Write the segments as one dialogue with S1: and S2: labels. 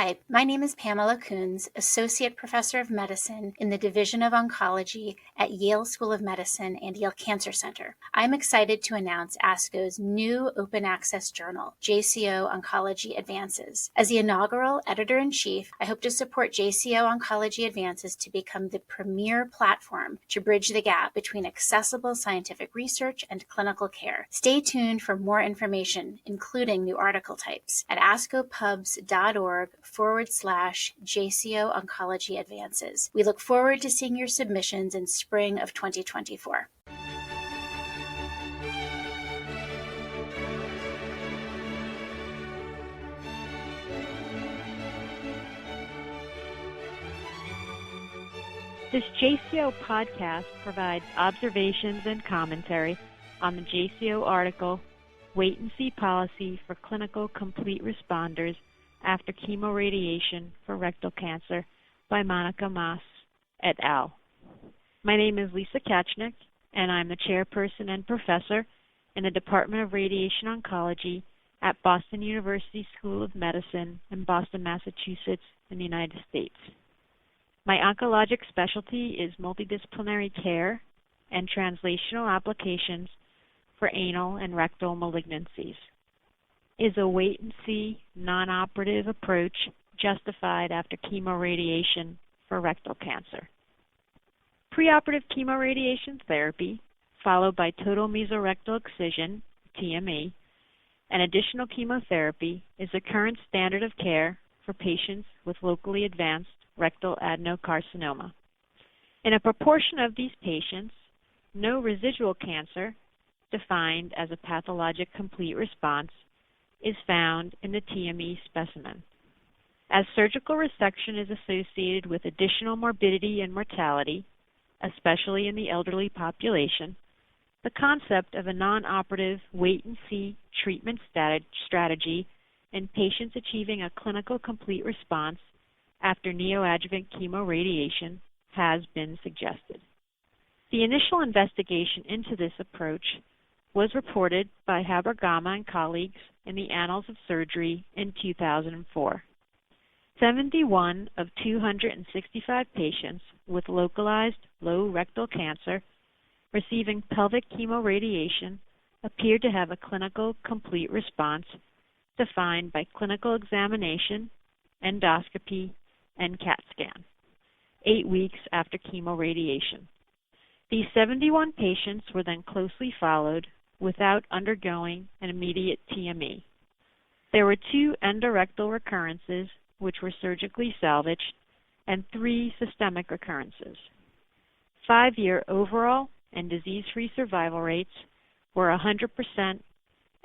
S1: Hi, my name is Pamela Coons, Associate Professor of Medicine in the Division of Oncology at Yale School of Medicine and Yale Cancer Center. I'm excited to announce ASCO's new open access journal, JCO Oncology Advances. As the inaugural editor-in-chief, I hope to support JCO Oncology Advances to become the premier platform to bridge the gap between accessible scientific research and clinical care. Stay tuned for more information, including new article types, at ascopubs.org/JCO Oncology Advances. We look forward to seeing your submissions in spring of 2024.
S2: This JCO podcast provides observations and commentary on the JCO article, Wait and See Policy for Clinical Complete Responders After Chemoradiation for Rectal Cancer by Monica Maas et al. My name is Lisa Kachnik, and I'm the chairperson and professor in the Department of Radiation Oncology at Boston University School of Medicine in Boston, Massachusetts, in the United States. My oncologic specialty is multidisciplinary care and translational applications for anal and rectal malignancies. Is a wait-and-see, non-operative approach justified after chemoradiation for rectal cancer? Preoperative chemoradiation therapy, followed by total mesorectal excision, TME, and additional chemotherapy is the current standard of care for patients with locally advanced rectal adenocarcinoma. In a proportion of these patients, no residual cancer, defined as a pathologic complete response, is found in the TME specimen. As surgical resection is associated with additional morbidity and mortality, especially in the elderly population, the concept of a non-operative wait-and-see treatment strategy in patients achieving a clinical complete response after neoadjuvant chemoradiation has been suggested. The initial investigation into this approach was reported by Habergama and colleagues in the Annals of Surgery in 2004. 71 of 265 patients with localized low rectal cancer receiving pelvic chemoradiation appeared to have a clinical complete response defined by clinical examination, endoscopy, and CAT scan, 8 weeks after chemoradiation. These 71 patients were then closely followed without undergoing an immediate TME. There were 2 endorectal recurrences, which were surgically salvaged, and 3 systemic recurrences. 5-year overall and disease-free survival rates were 100%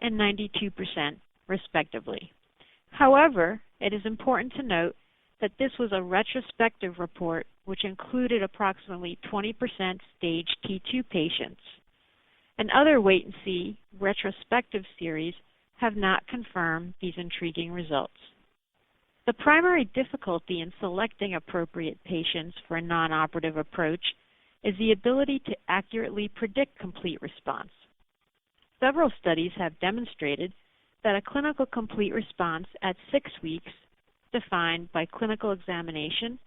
S2: and 92%, respectively. However, it is important to note that this was a retrospective report which included approximately 20% stage T2 patients. And other wait-and-see retrospective series have not confirmed these intriguing results. The primary difficulty in selecting appropriate patients for a non-operative approach is the ability to accurately predict complete response. Several studies have demonstrated that a clinical complete response at 6 weeks, defined by clinical examination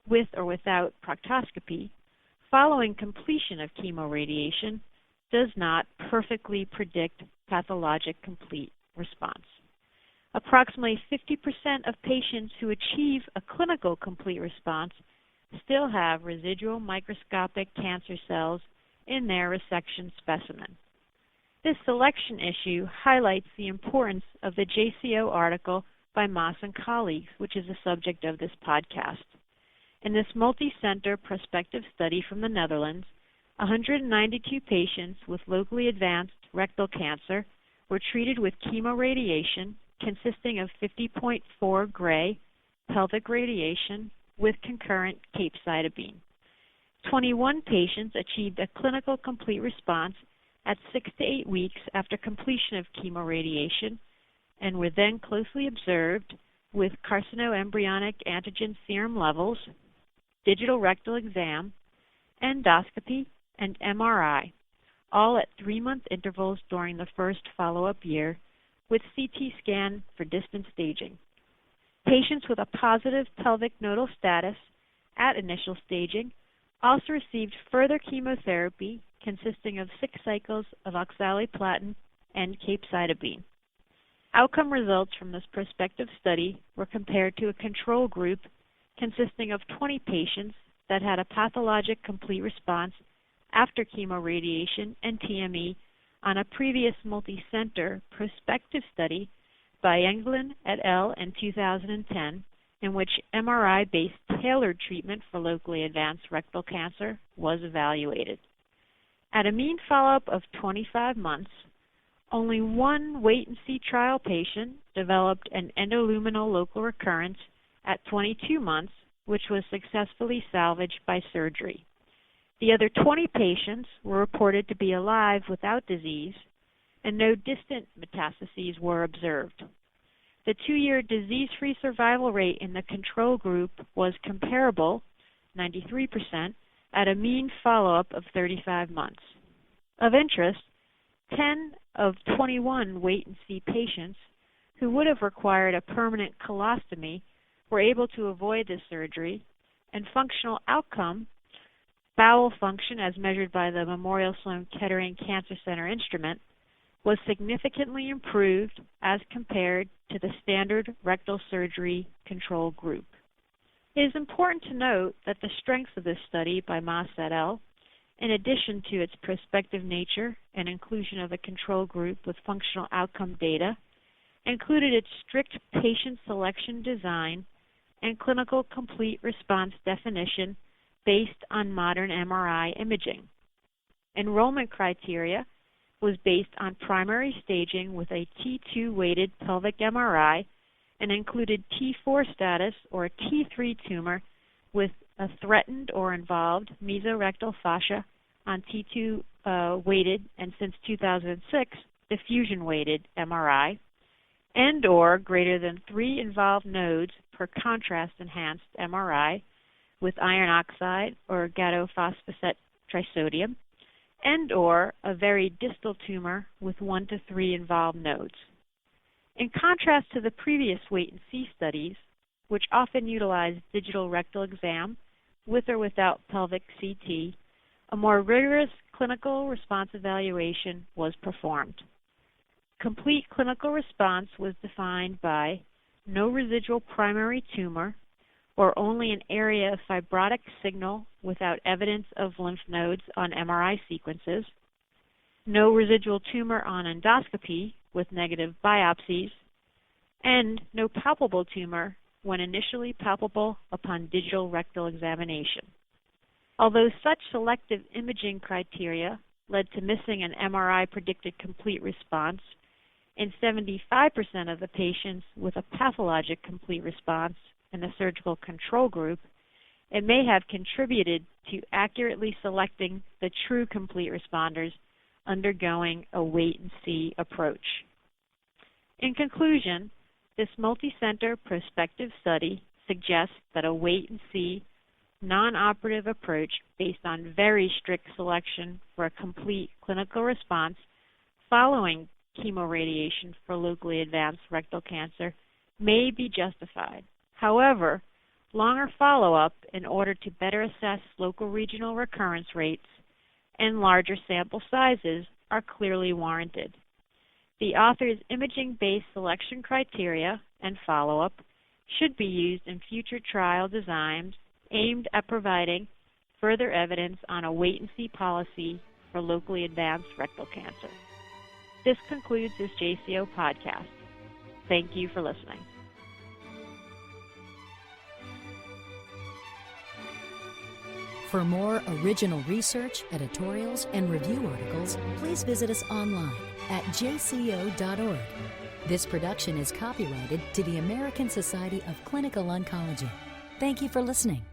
S2: with or without proctoscopy, following completion of chemoradiation, does not perfectly predict pathologic complete response. Approximately 50% of patients who achieve a clinical complete response still have residual microscopic cancer cells in their resection specimen. This selection issue highlights the importance of the JCO article by Maas and colleagues, which is the subject of this podcast. In this multi-center prospective study from the Netherlands, 192 patients with locally advanced rectal cancer were treated with chemoradiation consisting of 50.4 gray pelvic radiation with concurrent capecitabine. 21 patients achieved a clinical complete response at 6 to 8 weeks after completion of chemoradiation and were then closely observed with carcinoembryonic antigen serum levels, digital rectal exam, endoscopy, and MRI, all at 3-month intervals during the first follow-up year, with CT scan for distant staging. Patients with a positive pelvic nodal status at initial staging also received further chemotherapy consisting of 6 cycles of oxaliplatin and capecitabine. Outcome results from this prospective study were compared to a control group consisting of 20 patients that had a pathologic complete response after chemoradiation and TME on a previous multi-center prospective study by Englund et al. In 2010, in which MRI-based tailored treatment for locally advanced rectal cancer was evaluated. At a mean follow-up of 25 months, only one wait-and-see trial patient developed an endoluminal local recurrence at 22 months, which was successfully salvaged by surgery. The other 20 patients were reported to be alive without disease, and no distant metastases were observed. The 2-year disease-free survival rate in the control group was comparable, 93%, at a mean follow-up of 35 months. Of interest, 10 of 21 wait-and-see patients who would have required a permanent colostomy were able to avoid this surgery, and functional outcome, bowel function as measured by the Memorial Sloan Kettering Cancer Center instrument, was significantly improved as compared to the standard rectal surgery control group. It is important to note that the strengths of this study by Moss et al., in addition to its prospective nature and inclusion of a control group with functional outcome data, included its strict patient selection design and clinical complete response definition based on modern MRI imaging. Enrollment criteria was based on primary staging with a T2-weighted pelvic MRI and included T4 status or a T3 tumor with a threatened or involved mesorectal fascia on T2-weighted and since 2006, diffusion-weighted MRI, and or greater than 3 involved nodes per contrast-enhanced MRI with iron oxide or gadophosphate trisodium, and or a very distal tumor with 1 to 3 involved nodes. In contrast to the previous wait-and-see studies, which often utilized digital rectal exam with or without pelvic CT, a more rigorous clinical response evaluation was performed. Complete clinical response was defined by no residual primary tumor or only an area of fibrotic signal without evidence of lymph nodes on MRI sequences, no residual tumor on endoscopy with negative biopsies, and no palpable tumor when initially palpable upon digital rectal examination. Although such selective imaging criteria led to missing an MRI-predicted complete response in 75% of the patients with a pathologic complete response in the surgical control group, it may have contributed to accurately selecting the true complete responders undergoing a wait-and-see approach. In conclusion, this multi-center prospective study suggests that a wait-and-see, non-operative approach based on very strict selection for a complete clinical response following chemoradiation for locally advanced rectal cancer may be justified. However, longer follow-up in order to better assess local regional recurrence rates and larger sample sizes are clearly warranted. The author's imaging-based selection criteria and follow-up should be used in future trial designs aimed at providing further evidence on a wait-and-see policy for locally advanced rectal cancer. This concludes this JCO podcast. Thank you for listening.
S3: For more original research, editorials, and review articles, please visit us online at jco.org. This production is copyrighted to the American Society of Clinical Oncology. Thank you for listening.